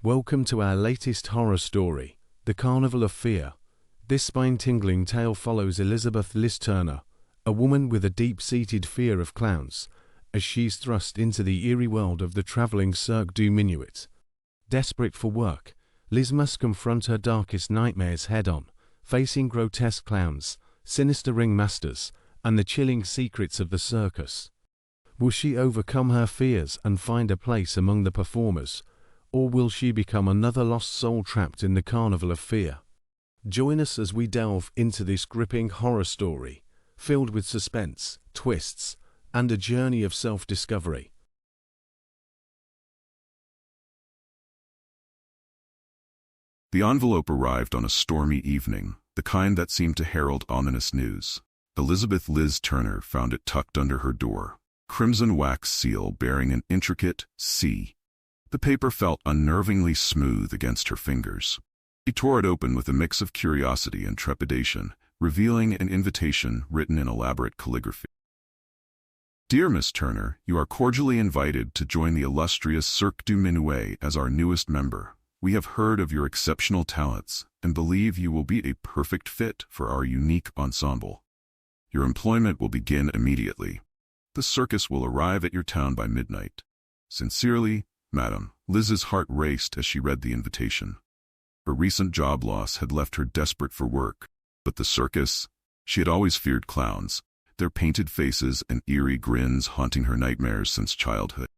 Welcome to our latest horror story, The Carnival of Fear. This spine-tingling tale follows Elizabeth Liz Turner, a woman with a deep-seated fear of clowns, as she's thrust into the eerie world of the traveling Cirque du Minuit. Desperate for work, Liz must confront her darkest nightmares head-on, facing grotesque clowns, sinister ringmasters, and the chilling secrets of the circus. Will she overcome her fears and find a place among the performers, or will she become another lost soul trapped in the Carnival of Fear? Join us as we delve into this gripping horror story, filled with suspense, twists, and a journey of self-discovery. The envelope arrived on a stormy evening, the kind that seemed to herald ominous news. Elizabeth Liz Turner found it tucked under her door, crimson wax seal bearing an intricate C. The paper felt unnervingly smooth against her fingers. She tore it open with a mix of curiosity and trepidation, revealing an invitation written in elaborate calligraphy. Dear Miss Turner, you are cordially invited to join the illustrious Cirque du Minuit as our newest member. We have heard of your exceptional talents and believe you will be a perfect fit for our unique ensemble. Your employment will begin immediately. The circus will arrive at your town by midnight. Sincerely, Madam. Liz's heart raced as she read the invitation. Her recent job loss had left her desperate for work, but the circus? She had always feared clowns, their painted faces and eerie grins haunting her nightmares since childhood.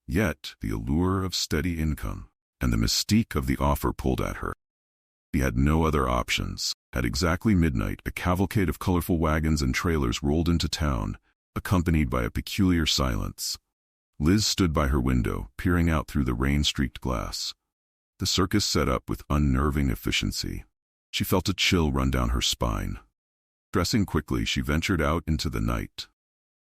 Yet, the allure of steady income and the mystique of the offer pulled at her. She had no other options. At exactly midnight, a cavalcade of colorful wagons and trailers rolled into town, accompanied by a peculiar silence. Liz stood by her window, peering out through the rain-streaked glass. The circus set up with unnerving efficiency. She felt a chill run down her spine. Dressing quickly, she ventured out into the night.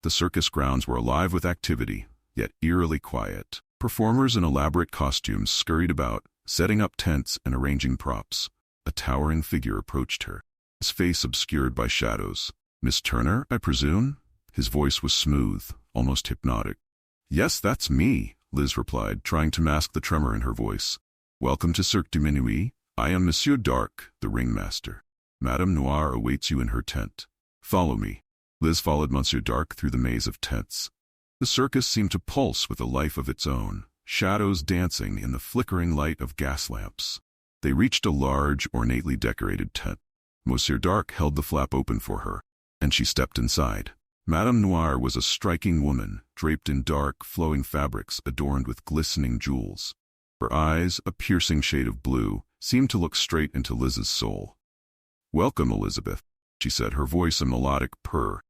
The circus grounds were alive with activity, yet eerily quiet. Performers in elaborate costumes scurried about, setting up tents and arranging props. A towering figure approached her, his face obscured by shadows. "Miss Turner, I presume?" His voice was smooth, almost hypnotic. "Yes, that's me," Liz replied, trying to mask the tremor in her voice. "Welcome to Cirque du Minuit. I am Monsieur Dark, the ringmaster. Madame Noire awaits you in her tent. Follow me." Liz followed Monsieur Dark through the maze of tents. The circus seemed to pulse with a life of its own, shadows dancing in the flickering light of gas lamps. They reached a large, ornately decorated tent. Monsieur Dark held the flap open for her, and she stepped inside. Madame Noire was a striking woman, draped in dark, flowing fabrics adorned with glistening jewels. Her eyes, a piercing shade of blue, seemed to look straight into Liz's soul. "Welcome, Elizabeth," she said, her voice a melodic purr.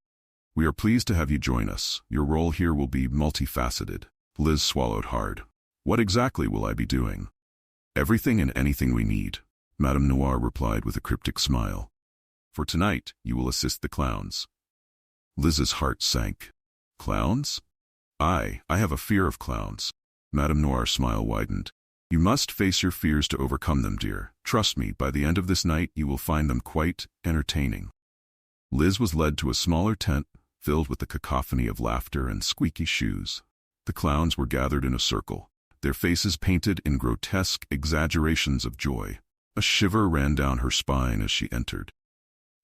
"We are pleased to have you join us. Your role here will be multifaceted." Liz swallowed hard. "What exactly will I be doing?" "Everything and anything we need," Madame Noire replied with a cryptic smile. "For tonight, you will assist the clowns." Liz's heart sank. "Clowns? I have a fear of clowns." Madame Noire's smile widened. "You must face your fears to overcome them, dear. Trust me, by the end of this night you will find them quite entertaining." Liz was led to a smaller tent, filled with the cacophony of laughter and squeaky shoes. The clowns were gathered in a circle, their faces painted in grotesque exaggerations of joy. A shiver ran down her spine as she entered.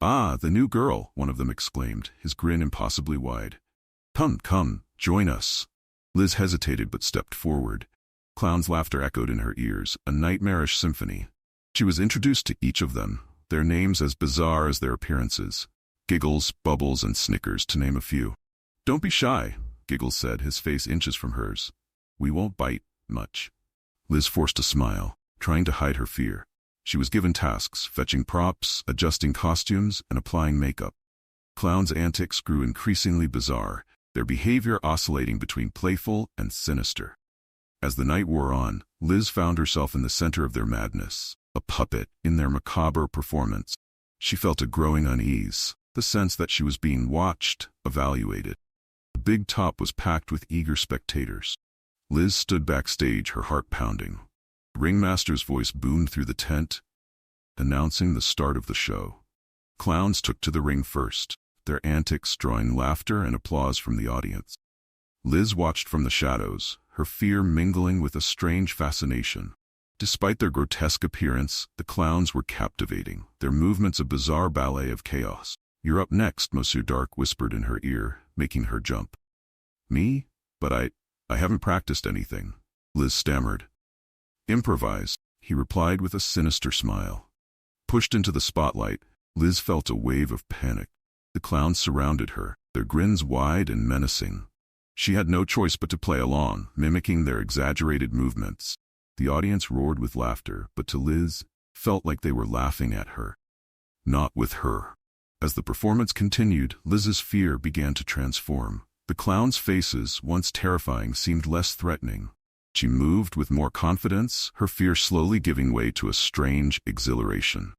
"Ah, the new girl," one of them exclaimed, his grin impossibly wide. Come, join us." Liz hesitated but stepped forward. Clowns' laughter echoed in her ears, a nightmarish symphony. She was introduced to each of them, their names as bizarre as their appearances. Giggles, Bubbles, and Snickers, to name a few. "Don't be shy," Giggles said, his face inches from hers. "We won't bite much." Liz forced a smile, trying to hide her fear. She was given tasks, fetching props, adjusting costumes, and applying makeup. Clowns' antics grew increasingly bizarre, their behavior oscillating between playful and sinister. As the night wore on, Liz found herself in the center of their madness, a puppet in their macabre performance. She felt a growing unease, the sense that she was being watched, evaluated. The big top was packed with eager spectators. Liz stood backstage, her heart pounding. The ringmaster's voice boomed through the tent, announcing the start of the show. Clowns took to the ring first, their antics drawing laughter and applause from the audience. Liz watched from the shadows, her fear mingling with a strange fascination. Despite their grotesque appearance, the clowns were captivating, their movements a bizarre ballet of chaos. "You're up next," Monsieur Dark whispered in her ear, making her jump. "Me? But I haven't practiced anything," Liz stammered. "Improvise," he replied with a sinister smile. Pushed into the spotlight, Liz felt a wave of panic. The clowns surrounded her, their grins wide and menacing. She had no choice but to play along, mimicking their exaggerated movements. The audience roared with laughter, but to Liz, felt like they were laughing at her. Not with her. As the performance continued, Liz's fear began to transform. The clowns' faces, once terrifying, seemed less threatening. She moved with more confidence, her fear slowly giving way to a strange exhilaration.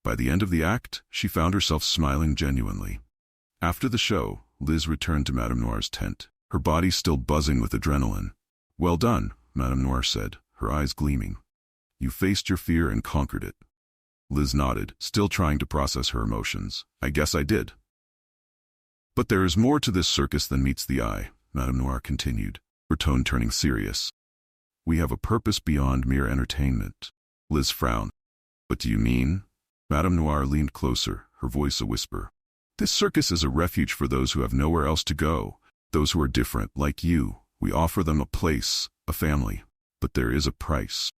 By the end of the act, she found herself smiling genuinely. After the show, Liz returned to Madame Noir's tent, her body still buzzing with adrenaline. "Well done," Madame Noir said, her eyes gleaming. "You faced your fear and conquered it." Liz nodded, still trying to process her emotions. "I guess I did." "But there is more to this circus than meets the eye," Madame Noir continued, her tone turning serious. "We have a purpose beyond mere entertainment." Liz frowned. "What do you mean?" Madame Noir leaned closer, her voice a whisper. "This circus is a refuge for those who have nowhere else to go, those who are different, like you. We offer them a place, a family. But there is a price."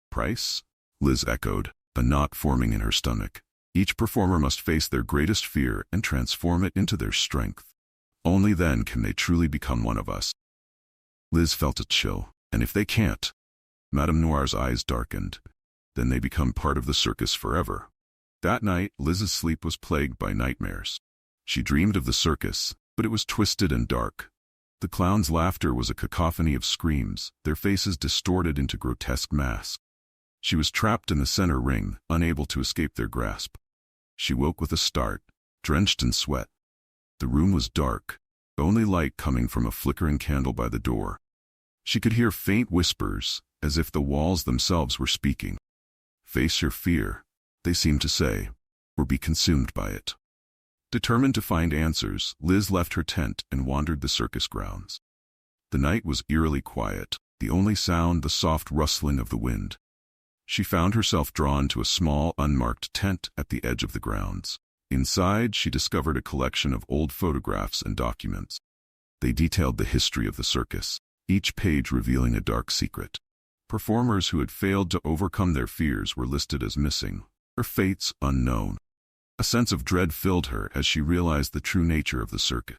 "Price?" Liz echoed, a knot forming in her stomach. Each performer must face their greatest fear and transform it into their strength. Only then can they truly become one of us. Liz felt a chill. And if they can't? Madame Noir's eyes darkened. Then they become part of the circus forever. That night, Liz's sleep was plagued by nightmares. She dreamed of the circus, but it was twisted and dark. The clowns' laughter was a cacophony of screams, their faces distorted into grotesque masks. She was trapped in the center ring, unable to escape their grasp. She woke with a start, drenched in sweat. The room was dark, only light coming from a flickering candle by the door. She could hear faint whispers, as if the walls themselves were speaking. "Face your fear," they seemed to say, "or be consumed by it." Determined to find answers, Liz left her tent and wandered the circus grounds. The night was eerily quiet, the only sound the soft rustling of the wind. She found herself drawn to a small, unmarked tent at the edge of the grounds. Inside, she discovered a collection of old photographs and documents. They detailed the history of the circus, each page revealing a dark secret. Performers who had failed to overcome their fears were listed as missing, their fates unknown. A sense of dread filled her as she realized the true nature of the circus.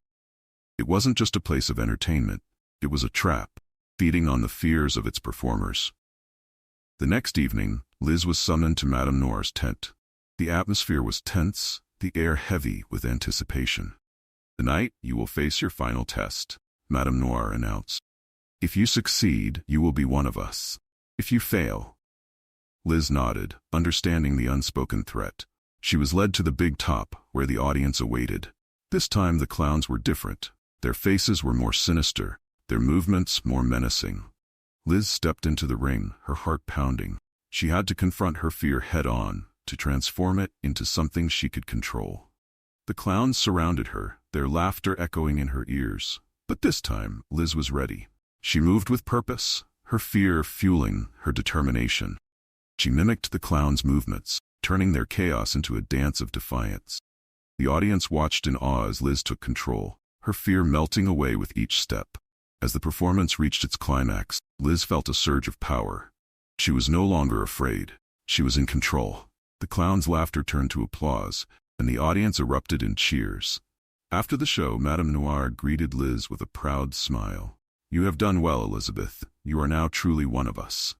It wasn't just a place of entertainment, it was a trap, feeding on the fears of its performers. The next evening, Liz was summoned to Madame Noir's tent. The atmosphere was tense, the air heavy with anticipation. "Tonight, you will face your final test," Madame Noir announced. "If you succeed, you will be one of us. If you fail—" Liz nodded, understanding the unspoken threat. She was led to the big top, where the audience awaited. This time the clowns were different. Their faces were more sinister, their movements more menacing. Liz stepped into the ring, her heart pounding. She had to confront her fear head-on, to transform it into something she could control. The clowns surrounded her, their laughter echoing in her ears. But this time, Liz was ready. She moved with purpose, her fear fueling her determination. She mimicked the clowns' movements, turning their chaos into a dance of defiance. The audience watched in awe as Liz took control, her fear melting away with each step. As the performance reached its climax, Liz felt a surge of power. She was no longer afraid. She was in control. The clowns' laughter turned to applause, and the audience erupted in cheers. After the show, Madame Noir greeted Liz with a proud smile. "You have done well, Elizabeth. You are now truly one of us."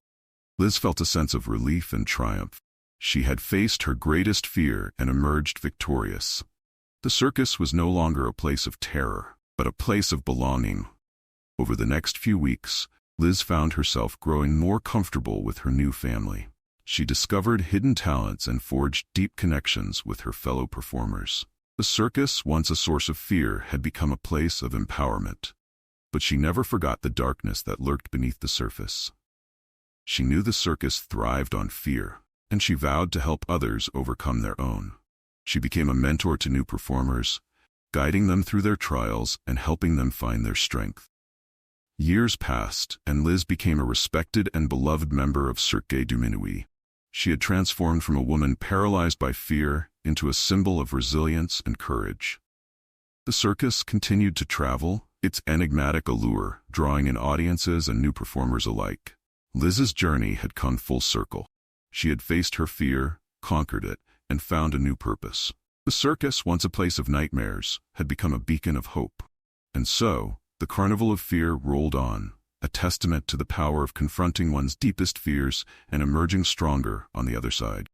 Liz felt a sense of relief and triumph. She had faced her greatest fear and emerged victorious. The circus was no longer a place of terror, but a place of belonging. Over the next few weeks, Liz found herself growing more comfortable with her new family. She discovered hidden talents and forged deep connections with her fellow performers. The circus, once a source of fear, had become a place of empowerment. But she never forgot the darkness that lurked beneath the surface. She knew the circus thrived on fear, and she vowed to help others overcome their own. She became a mentor to new performers, guiding them through their trials and helping them find their strength. Years passed, and Liz became a respected and beloved member of Cirque du Minuit. She had transformed from a woman paralyzed by fear into a symbol of resilience and courage. The circus continued to travel, its enigmatic allure drawing in audiences and new performers alike. Liz's journey had come full circle. She had faced her fear, conquered it, and found a new purpose. The circus, once a place of nightmares, had become a beacon of hope. And so, the Carnival of Fear rolled on, a testament to the power of confronting one's deepest fears and emerging stronger on the other side.